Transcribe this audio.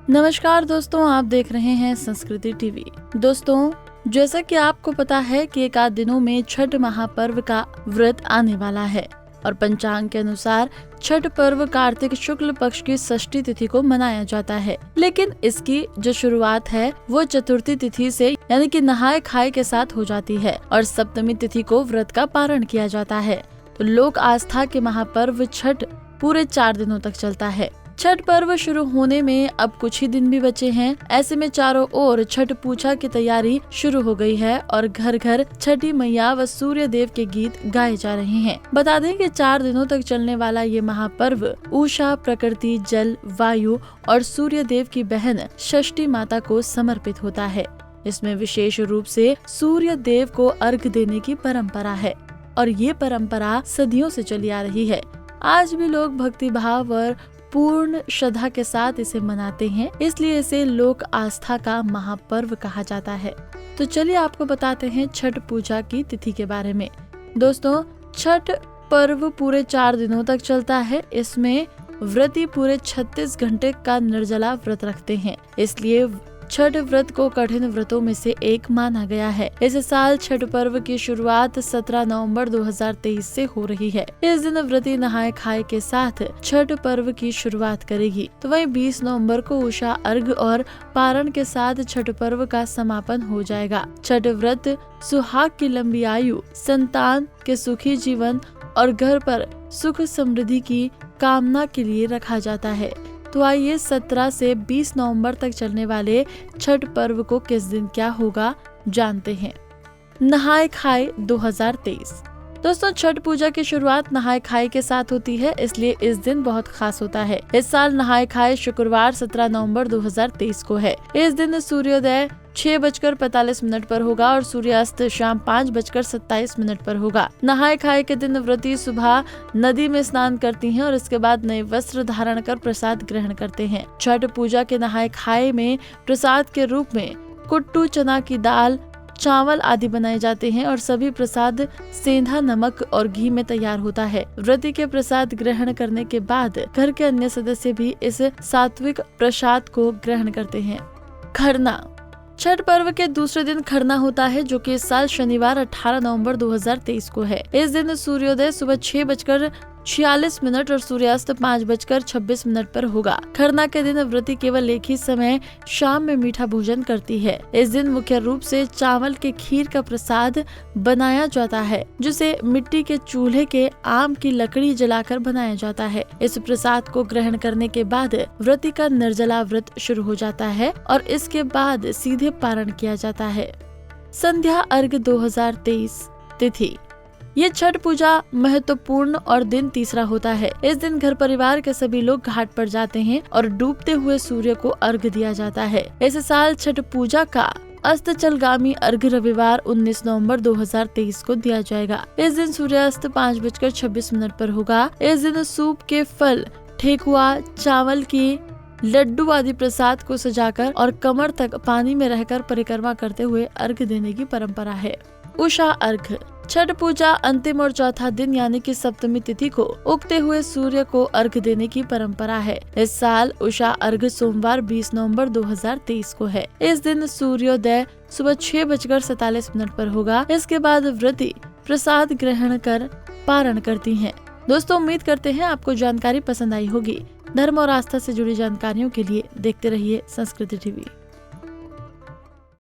नमस्कार दोस्तों, आप देख रहे हैं संस्कृति टीवी। दोस्तों, जैसा कि आपको पता है कि एक आध दिनों में छठ महापर्व का व्रत आने वाला है और पंचांग के अनुसार छठ पर्व कार्तिक शुक्ल पक्ष की षष्ठी तिथि को मनाया जाता है। लेकिन इसकी जो शुरुआत है वो चतुर्थी तिथि से यानी कि नहाय खाए के साथ हो जाती है और सप्तमी तिथि को व्रत का पारण किया जाता है। तो लोक आस्था के महापर्व छठ पूरे 4 दिनों तक चलता है। छठ पर्व शुरू होने में अब कुछ ही दिन भी बचे हैं। ऐसे में चारों ओर छठ पूजा की तैयारी शुरू हो गई है और घर घर छठी मैया व सूर्य देव के गीत गाए जा रहे हैं। बता दें कि 4 दिनों तक चलने वाला ये महापर्व उषा, प्रकृति, जल, वायु और सूर्य देव की बहन षष्ठी माता को समर्पित होता है। इसमें विशेष रूप से सूर्य देव को अर्घ देने की परंपरा है और ये परंपरा सदियों से चली आ रही है। आज भी लोग भक्ति भाव और पूर्ण श्रद्धा के साथ इसे मनाते हैं, इसलिए इसे लोक आस्था का महापर्व कहा जाता है। तो चलिए आपको बताते हैं छठ पूजा की तिथि के बारे में। दोस्तों, छठ पर्व पूरे 4 दिनों तक चलता है। इसमें व्रती पूरे 36 घंटे का निर्जला व्रत रखते हैं, इसलिए छठ व्रत को कठिन व्रतों में से एक माना गया है। इस साल छठ पर्व की शुरुआत 17 नवंबर 2023 से हो रही है। इस दिन व्रती नहाय खाए के साथ छठ पर्व की शुरुआत करेगी। तो वहीं 20 नवंबर को उषा अर्घ और पारण के साथ छठ पर्व का समापन हो जाएगा। छठ व्रत सुहाग की लंबी आयु, संतान के सुखी जीवन और घर पर सुख समृद्धि की कामना के लिए रखा जाता है। तो आइए 17 से 20 नवंबर तक चलने वाले छठ पर्व को किस दिन क्या होगा जानते हैं। नहाय खाए 2023। दोस्तों, छठ पूजा की शुरुआत नहाय खाए के साथ होती है, इसलिए इस दिन बहुत खास होता है। इस साल नहाय खाए शुक्रवार 17 नवंबर 2023 को है। इस दिन सूर्योदय 6:45 पर होगा और सूर्यास्त शाम 5:27 पर होगा। नहाय खाए के दिन व्रती सुबह नदी में स्नान करती हैं और इसके बाद नए वस्त्र धारण कर प्रसाद ग्रहण करते हैं। छठ पूजा के नहाय खाए में प्रसाद के रूप में कुट्टू, चना की दाल, चावल आदि बनाए जाते हैं और सभी प्रसाद सेंधा, नमक और घी में तैयार होता है। व्रती के प्रसाद ग्रहण करने के बाद घर के अन्य सदस्य भी इस सात्विक प्रसाद को ग्रहण करते हैं। खरना। छठ पर्व के दूसरे दिन खरना होता है, जो कि इस साल शनिवार 18 नवंबर 2023 को है। इस दिन सूर्योदय सुबह 6:46 और सूर्यास्त 5:26 पर होगा। खरना के दिन व्रती केवल एक ही समय शाम में मीठा भोजन करती है। इस दिन मुख्य रूप से चावल के खीर का प्रसाद बनाया जाता है, जिसे मिट्टी के चूल्हे के आम की लकड़ी जलाकर बनाया जाता है। इस प्रसाद को ग्रहण करने के बाद व्रती का निर्जला व्रत शुरू हो जाता है और इसके बाद सीधे पारण किया जाता है। संध्या अर्घ 2023 तिथि। ये छठ पूजा महत्वपूर्ण और दिन तीसरा होता है। इस दिन घर परिवार के सभी लोग घाट पर जाते हैं और डूबते हुए सूर्य को अर्घ दिया जाता है। इस साल छठ पूजा का अस्ताचलगामी अर्घ रविवार 19 नवंबर 2023 को दिया जाएगा। इस दिन सूर्यास्त 5:26 पर होगा। इस दिन सूप के फल, ठेकुआ, चावल के लड्डू आदि प्रसाद को सजाकर और कमर तक पानी में रहकर परिक्रमा करते हुए अर्घ देने की परंपरा है। उषा अर्घ। छठ पूजा अंतिम और चौथा दिन यानी कि सप्तमी तिथि को उगते हुए सूर्य को अर्घ देने की परंपरा है। इस साल उषा अर्घ सोमवार 20 नवंबर 2023 को है। इस दिन सूर्योदय सुबह 6:47 पर होगा। इसके बाद व्रती प्रसाद ग्रहण कर पारण करती हैं। दोस्तों, उम्मीद करते हैं आपको जानकारी पसंद आई होगी। धर्म और आस्था से जुड़ी जानकारियों के लिए देखते रहिए संस्कृति टीवी।